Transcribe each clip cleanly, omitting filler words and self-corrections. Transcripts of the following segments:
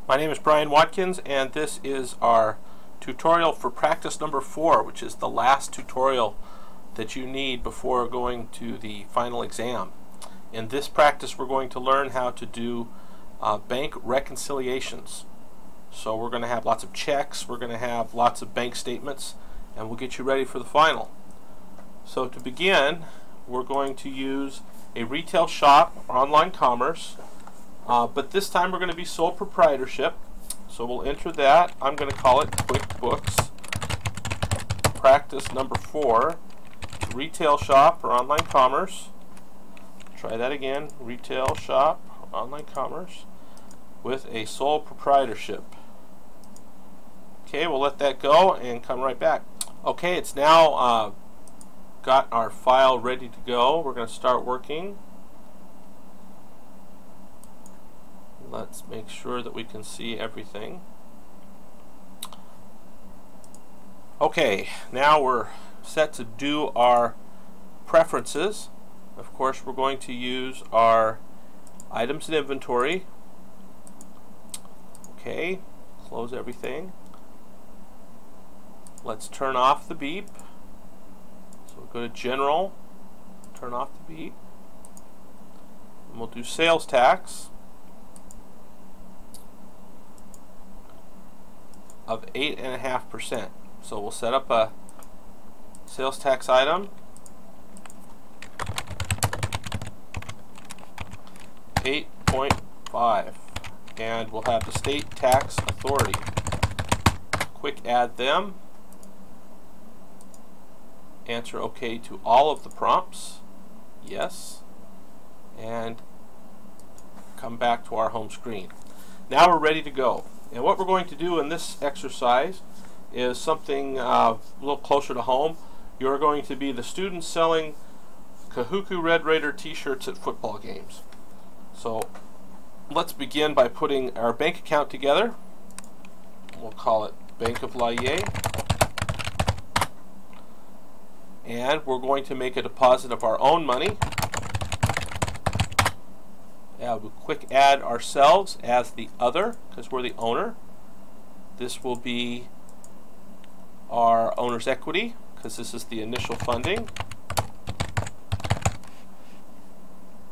My name is Brian Watkins, and this is our tutorial for practice number 4, which is the last tutorial that you need before going to the final exam. In this practice, we're going to learn how to do bank reconciliations. So we're going to have lots of checks, we're going to have lots of bank statements, and we'll get you ready for the final. So to begin, we're going to use a retail shop or online commerce. But this time we're going to be sole proprietorship, so we'll enter that. I'm going to call it QuickBooks practice number 4, retail shop or online commerce. Try that again, retail shop or online commerce with a sole proprietorship. Okay, we'll let that go and come right back. Okay, it's now got our file ready to go. We're going to start working. Let's make sure that we can see everything. Okay, now we're set to do our preferences. Of course, we're going to use our items in inventory. Okay, close everything. Let's turn off the beep. So we'll go to General, turn off the beep, and we'll do sales tax of 8.5%. So we'll set up a sales tax item, 8.5, and we'll have the state tax authority. Quick add them, answer OK to all of the prompts, yes, and come back to our home screen. Now we're ready to go. And what we're going to do in this exercise is something a little closer to home. You're going to be the students selling Kahuku Red Raider t-shirts at football games. So let's begin by putting our bank account together. We'll call it Bank of Laie. And we're going to make a deposit of our own money. We'll quick add ourselves as the other because we're the owner. This will be our owner's equity because this is the initial funding.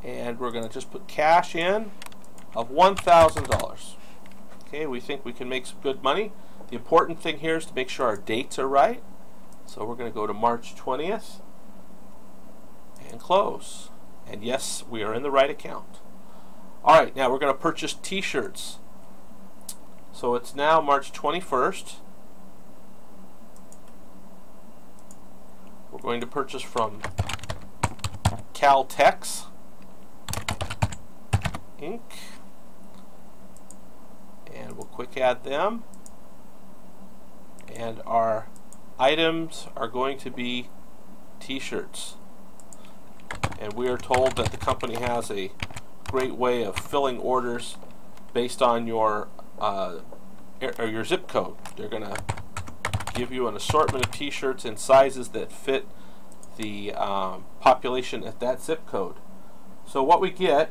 And we're going to just put cash in of $1,000. Okay, we think we can make some good money. The important thing here is to make sure our dates are right. So we're going to go to March 20th and close. And yes, we are in the right account. Alright, now we're going to purchase t-shirts. So it's now March 21st. We're going to purchase from Caltex Inc. And we'll quick add them. And our items are going to be t-shirts. And we are told that the company has a great way of filling orders based on your zip code. They're going to give you an assortment of t-shirts in sizes that fit the population at that zip code. So what we get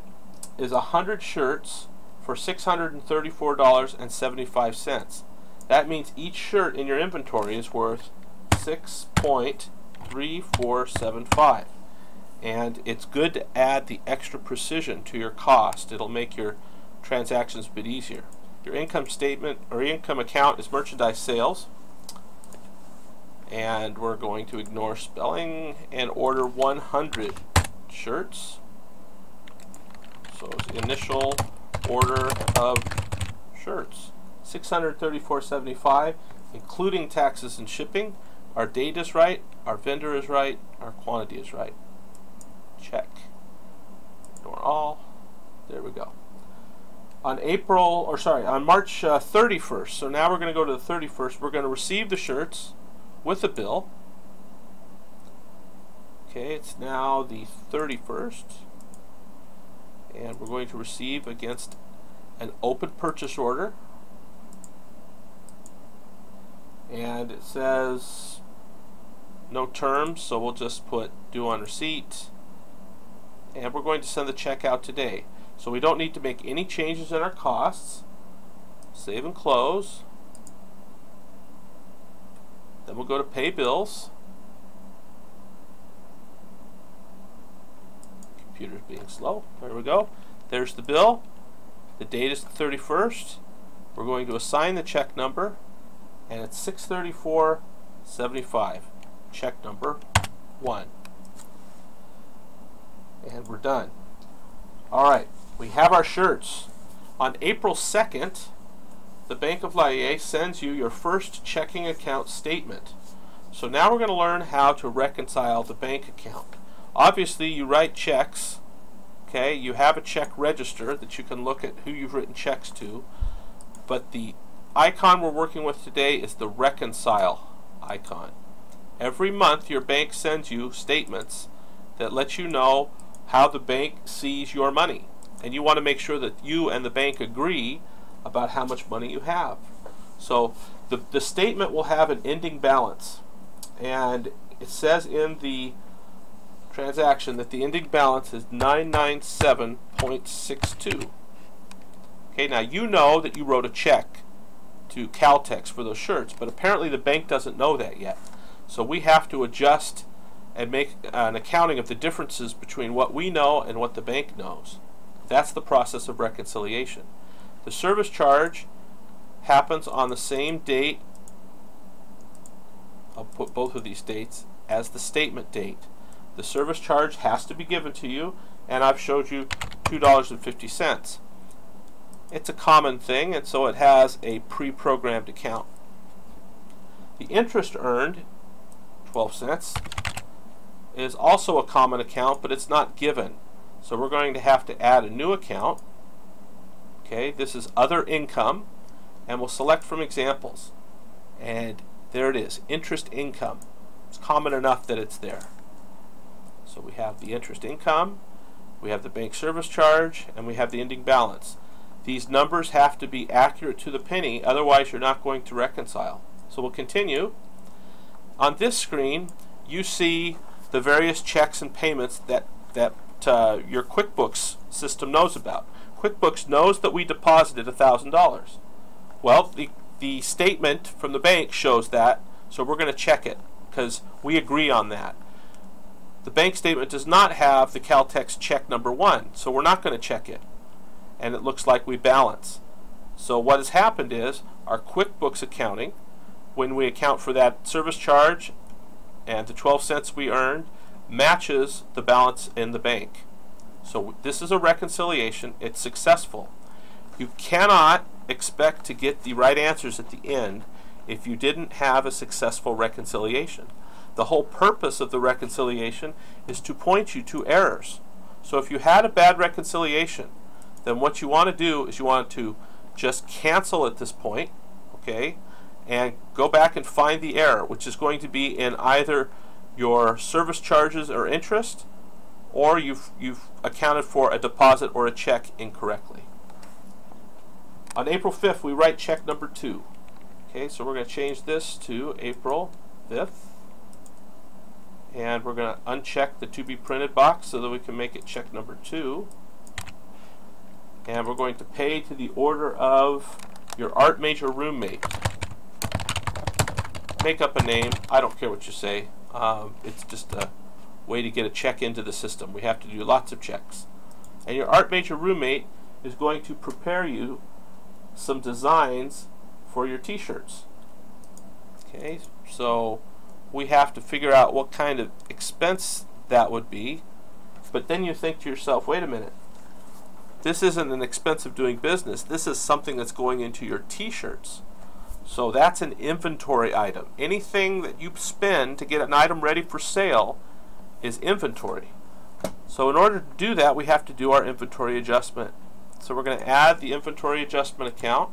is 100 shirts for $634.75. That means each shirt in your inventory is worth $6.3475. And it's good to add the extra precision to your cost. It'll make your transactions a bit easier. Your income statement or income account is merchandise sales. And we're going to ignore spelling and order 100 shirts. So it's the initial order of shirts. $634.75, including taxes and shipping. Our date is right, our vendor is right, our quantity is right. Check. Ignore all. There we go. On March 31st, so now we're going to go to the 31st, we're going to receive the shirts with a bill. Okay, it's now the 31st. And we're going to receive against an open purchase order. And it says no terms, so we'll just put due on receipt. And we're going to send the check out today. So we don't need to make any changes in our costs. Save and close. Then we'll go to pay bills. Computer's being slow. There we go. There's the bill. The date is the 31st. We're going to assign the check number, and it's $634.75. Check number 1. And we're done. Alright, we have our shirts. On April 2nd, the Bank of Laie sends you your first checking account statement. So now we're going to learn how to reconcile the bank account. Obviously, you write checks. Okay, you have a check register that you can look at who you've written checks to. But the icon we're working with today is the reconcile icon. Every month, your bank sends you statements that let you know how the bank sees your money. And you want to make sure that you and the bank agree about how much money you have. So the statement will have an ending balance. And it says in the transaction that the ending balance is $997.62. Okay, now you know that you wrote a check to Caltex for those shirts, but apparently the bank doesn't know that yet. So we have to adjust and make an accounting of the differences between what we know and what the bank knows. That's the process of reconciliation. The service charge happens on the same date, I'll put both of these dates, as the statement date. The service charge has to be given to you, and I've showed you $2.50. It's a common thing, and so it has a pre-programmed account. The interest earned, 12 cents, is also a common account, but it's not given. So we're going to have to add a new account. Okay, this is other income, and we'll select from examples. And there it is, interest income. It's common enough that it's there. So we have the interest income, we have the bank service charge, and we have the ending balance. These numbers have to be accurate to the penny, otherwise you're not going to reconcile. So we'll continue. On this screen, you see the various checks and payments that your QuickBooks system knows about. QuickBooks knows that we deposited $1,000. Well, the statement from the bank shows that, so we're going to check it because we agree on that. The bank statement does not have the Caltex check number 1, so we're not going to check it. And it looks like we balance. So what has happened is our QuickBooks accounting, when we account for that service charge and the 12 cents we earned, matches the balance in the bank. So this is a reconciliation. It's successful. You cannot expect to get the right answers at the end if you didn't have a successful reconciliation. The whole purpose of the reconciliation is to point you to errors. So if you had a bad reconciliation, then what you want to do is you want to just cancel at this point, okay, and go back and find the error, which is going to be in either your service charges or interest, or you've accounted for a deposit or a check incorrectly. On April 5th, we write check number 2. Okay, so we're going to change this to April 5th. And we're going to uncheck the to be printed box so that we can make it check number 2. And we're going to pay to the order of your art major roommate. Make up a name. I don't care what you say. It's just a way to get a check into the system. We have to do lots of checks. And your art major roommate is going to prepare you some designs for your t-shirts. Okay, so we have to figure out what kind of expense that would be. But then you think to yourself, wait a minute. This isn't an expense of doing business. This is something that's going into your t-shirts. So that's an inventory item. Anything that you spend to get an item ready for sale is inventory. So in order to do that, we have to do our inventory adjustment. So we're going to add the inventory adjustment account,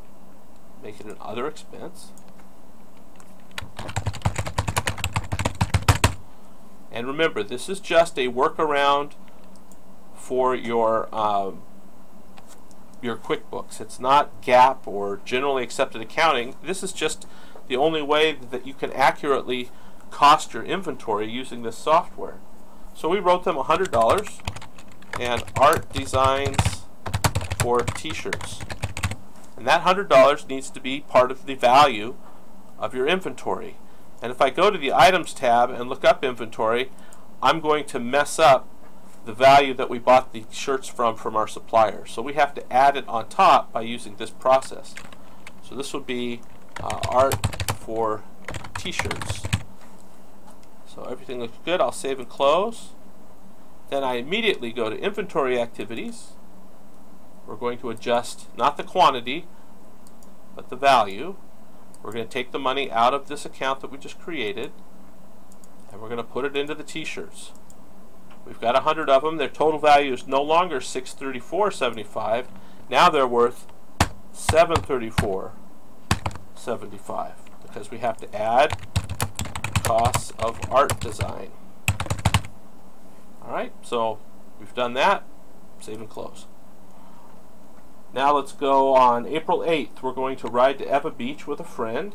make it an other expense. And remember, this is just a workaround for your QuickBooks. It's not GAAP or generally accepted accounting. This is just the only way that you can accurately cost your inventory using this software. So we wrote them $100 and art designs for t-shirts. And that $100 needs to be part of the value of your inventory. And if I go to the Items tab and look up inventory, I'm going to mess up the value that we bought the shirts from our supplier. So we have to add it on top by using this process. So this would be art for t-shirts. So everything looks good. I'll save and close. Then I immediately go to inventory activities. We're going to adjust not the quantity but the value. We're going to take the money out of this account that we just created and we're going to put it into the t-shirts. We've got 100 of them. Their total value is no longer $634.75. Now they're worth $734.75 because we have to add costs of art design. Alright, so we've done that. Save and close. Now let's go on April 8th. We're going to ride to Eva Beach with a friend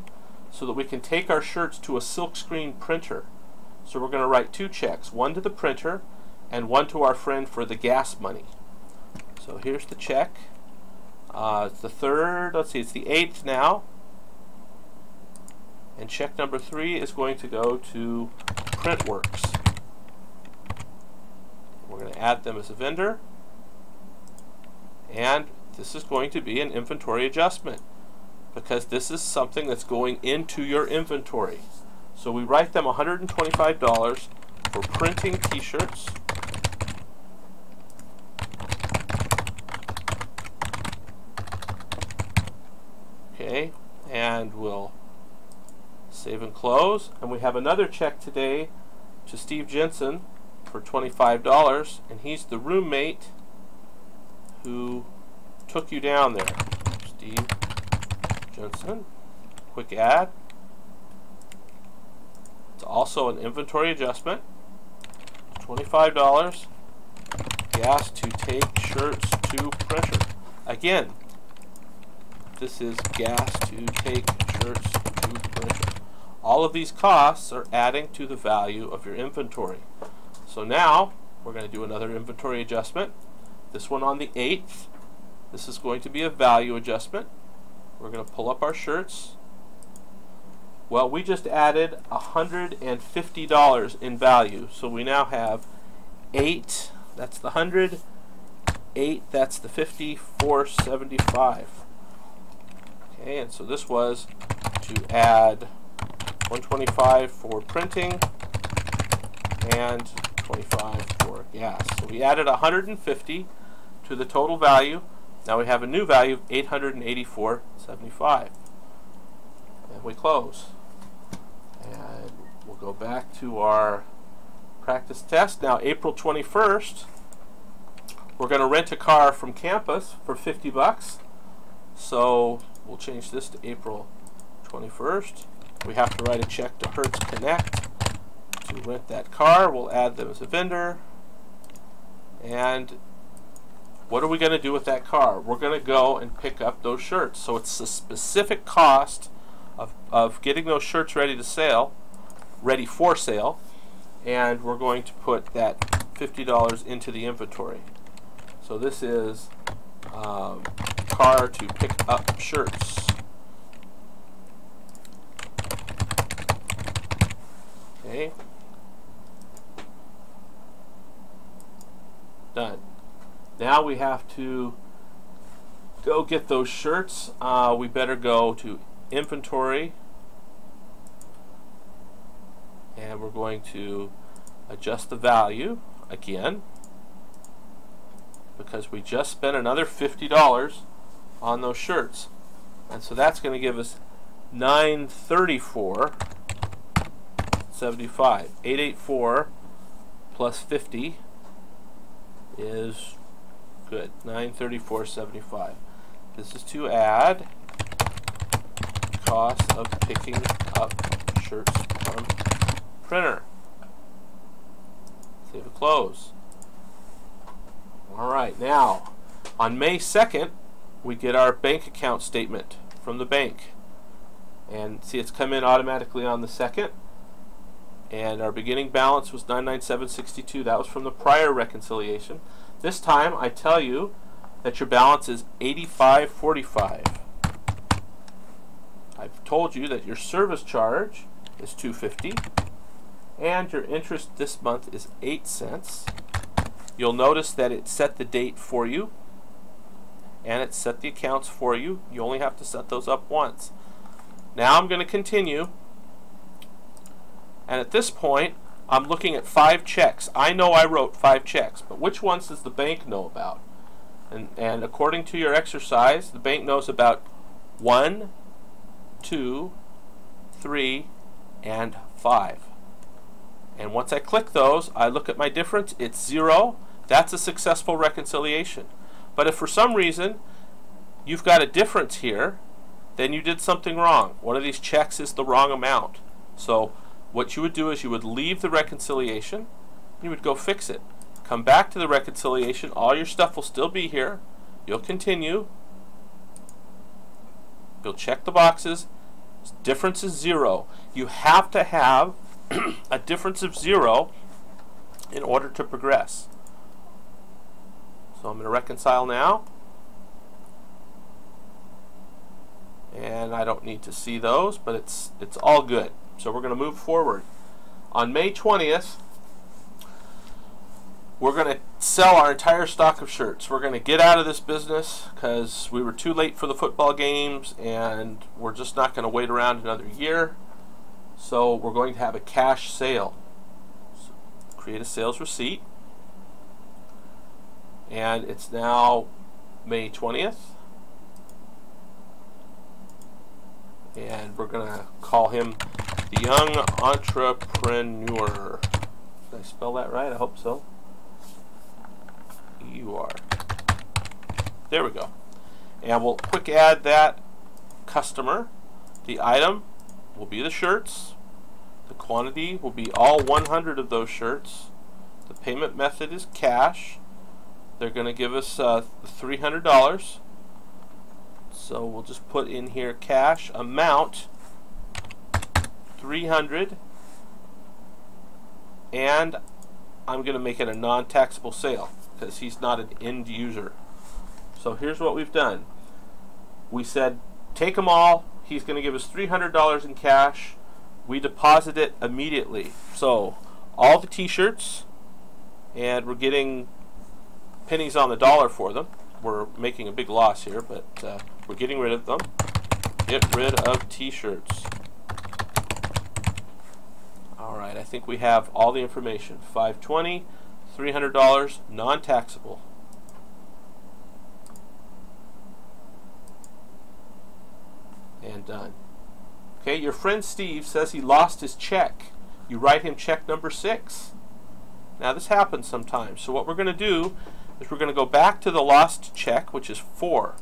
so that we can take our shirts to a silkscreen printer. So we're going to write 2 checks, one to the printer and one to our friend for the gas money. So here's the check. It's the 3rd, let's see, it's the 8th now. And check number 3 is going to go to Printworks. We're going to add them as a vendor. And this is going to be an inventory adjustment because this is something that's going into your inventory. So we write them $125 for printing t-shirts. Okay, and we'll save and close. And we have another check today to Steve Jensen for $25, and he's the roommate who took you down there. Steve Jensen. Quick add. It's also an inventory adjustment. $25. Gas to take shirts to printer. Again, this is gas to take shirts to printer. All of these costs are adding to the value of your inventory. So now we're going to do another inventory adjustment. This one on the 8th. This is going to be a value adjustment. We're going to pull up our shirts. Well, we just added $150 in value. So we now have 8, that's the 100, 8, that's the 50, 475. Okay, and so this was to add 125 for printing and 25 for gas. So we added 150 to the total value. Now we have a new value of $884.75. And we close. And we'll go back to our practice test. Now April 21st, we're going to rent a car from campus for $50. So we'll change this to April 21st. We have to write a check to Hertz Connect to rent that car. We'll add them as a vendor. And what are we going to do with that car? We're going to go and pick up those shirts. So it's a specific cost of getting those shirts ready for sale, and we're going to put that $50 into the inventory. So this is car to pick up shirts. Okay. Done. Now we have to go get those shirts. We better go to inventory, and we're going to adjust the value again because we just spent another $50 on those shirts, and so that's going to give us $934.75. 884 plus 50 is good. $934.75. This is to add cost of picking up shirts from printer. Save and close. Alright, now on May 2nd we get our bank account statement from the bank, and see it's come in automatically on the 2nd, and our beginning balance was $997.62. That was from the prior reconciliation. This time I tell you that your balance is $85.45. I've told you that your service charge is $2.50 and your interest this month is 8 cents. You'll notice that it set the date for you and it set the accounts for you. You only have to set those up once. Now I'm going to continue, and at this point I'm looking at 5 checks. I know I wrote 5 checks, but which ones does the bank know about? And according to your exercise, the bank knows about 1, 2, 3, and 5. And once I click those, I look at my difference. It's 0. That's a successful reconciliation. But if for some reason you've got a difference here, then you did something wrong. One of these checks is the wrong amount. So what you would do is you would leave the reconciliation, you would go fix it. Come back to the reconciliation, all your stuff will still be here. You'll continue. You'll check the boxes. Difference is 0. You have to have a difference of 0 in order to progress. So I'm going to reconcile now. And I don't need to see those, but it's all good. So we're going to move forward. On May 20th, we're going to sell our entire stock of shirts. We're going to get out of this business because we were too late for the football games and we're just not going to wait around another year. So we're going to have a cash sale. So create a sales receipt. And it's now May 20th. And we're going to call him the Young Entrepreneur. Did I spell that right? I hope so. You are. There we go. And we'll quick add that customer. The item will be the shirts. The quantity will be all 100 of those shirts. The payment method is cash. They're going to give us $300. So we'll just put in here cash amount 300, and I'm going to make it a non-taxable sale because he's not an end user. So here's what we've done. We said take them all. He's going to give us $300 in cash. We deposit it immediately. So all the t-shirts, and we're getting pennies on the dollar for them. We're making a big loss here, but we're getting rid of them. Get rid of t-shirts. Alright, I think we have all the information. $520, $300, non-taxable. And done. Okay, your friend Steve says he lost his check. You write him check number 6. Now this happens sometimes. So what we're going to do is we're going to go back to the lost check, which is 4.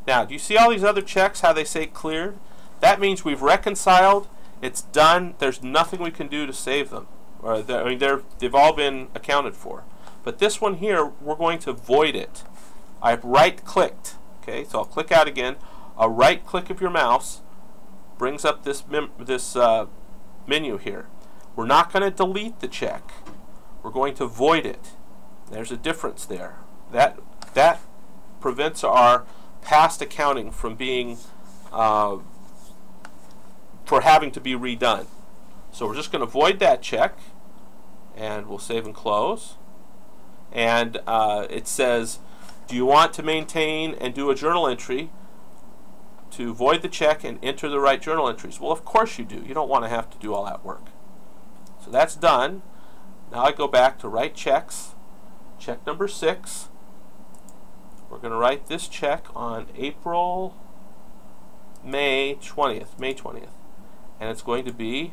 Now, do you see all these other checks, how they say cleared? That means we've reconciled, it's done, there's nothing we can do to save them. Or they've all been accounted for. But this one here, we're going to void it. I've right-clicked. Okay, so I'll click out again. A right-click of your mouse brings up this menu here. We're not going to delete the check. We're going to void it. There's a difference there. That prevents our past accounting from being for having to be redone. So we're just going to void that check, and we'll save and close. And it says, do you want to maintain and do a journal entry to void the check and enter the right journal entries? Well, of course you do. You don't want to have to do all that work. So that's done. Now I go back to write checks. Check number 6. We're going to write this check on May 20th. And it's going to be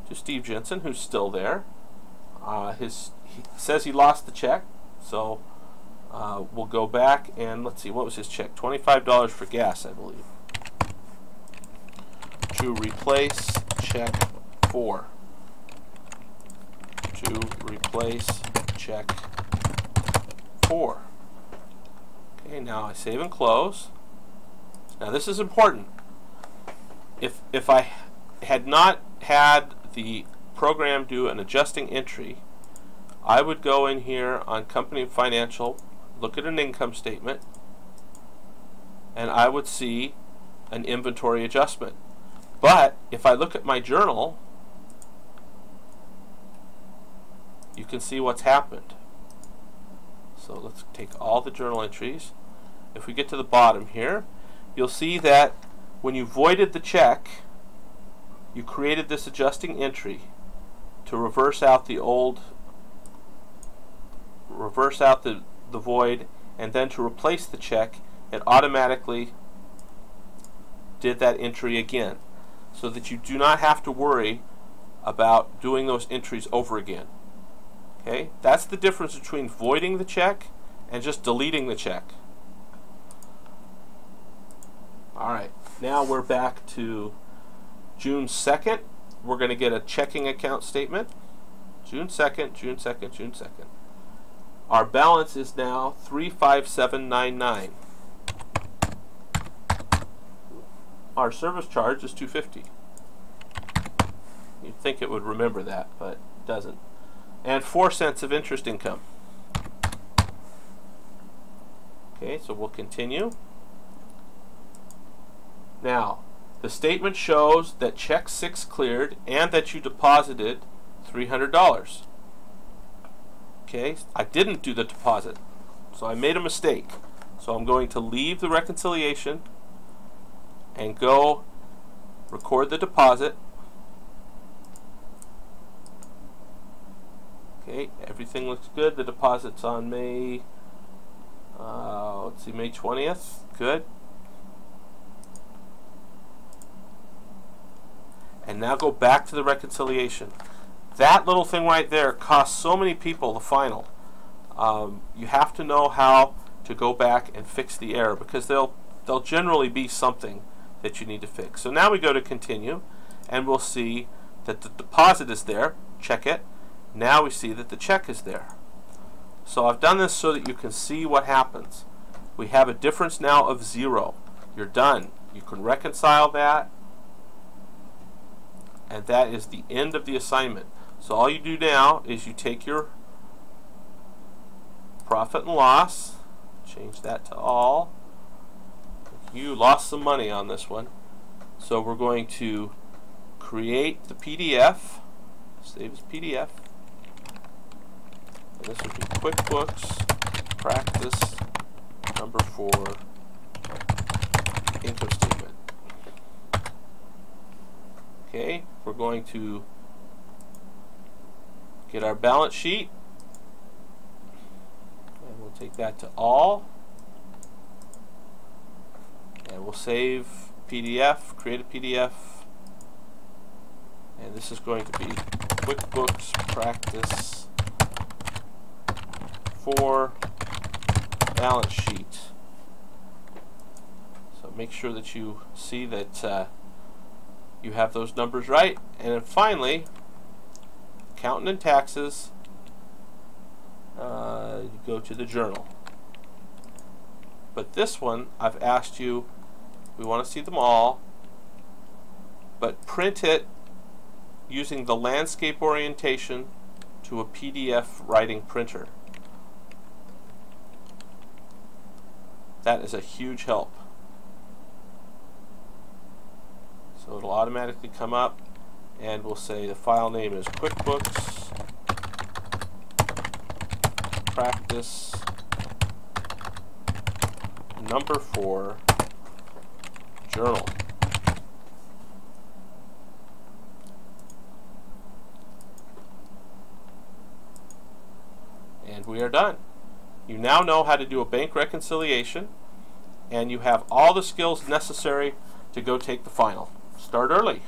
to Steve Jensen, who's still there. He says he lost the check, so we'll go back and let's see, what was his check? $25 for gas, I believe. To replace check 4. To replace check 4. Okay, now I save and close. Now this is important. If I had not had the program do an adjusting entry, I would go in here on Company Financial, look at an income statement, and I would see an inventory adjustment. But if I look at my journal, you can see what's happened. So let's take all the journal entries. If we get to the bottom here, you'll see that when you voided the check, you created this adjusting entry to reverse out the void, and then to replace the check, it automatically did that entry again, so that you do not have to worry about doing those entries over again. Okay, that's the difference between voiding the check and just deleting the check. Alright, now we're back to June 2nd. We're going to get a checking account statement. June 2nd, June 2nd, June 2nd. Our balance is now $357.99. Our service charge is $250. You'd think it would remember that, but it doesn't. And 4 cents of interest income. Okay, so we'll continue. Now, the statement shows that check 6 cleared and that you deposited $300. Okay, I didn't do the deposit, so I made a mistake. So I'm going to leave the reconciliation and go record the deposit. Okay, everything looks good. The deposit's on May 20th. Good. And now go back to the reconciliation. That little thing right there costs so many people the final. You have to know how to go back and fix the error, because there'll generally be something that you need to fix. So now we go to continue, and we'll see that the deposit is there. Check it. Now we see that the check is there. So I've done this so that you can see what happens. We have a difference now of 0. You're done. You can reconcile that, and that is the end of the assignment. So all you do now is you take your profit and loss, change that to all. You lost some money on this one. So we're going to create the PDF, save as PDF. And this would be QuickBooks Practice number 4 income statement. Okay, we're going to get our balance sheet, and we'll take that to all, and we'll save PDF, create a PDF, and this is going to be QuickBooks Practice 4 balance sheet. So make sure that you see that you have those numbers right. And then finally, accountant and taxes, you go to the journal. But this one, I've asked you, we want to see them all, but print it using the landscape orientation to a PDF writing printer. That is a huge help. So it'll automatically come up, and we'll say the file name is QuickBooks Practice number 4 journal. And we are done. You now know how to do a bank reconciliation, and you have all the skills necessary to go take the final. Start early.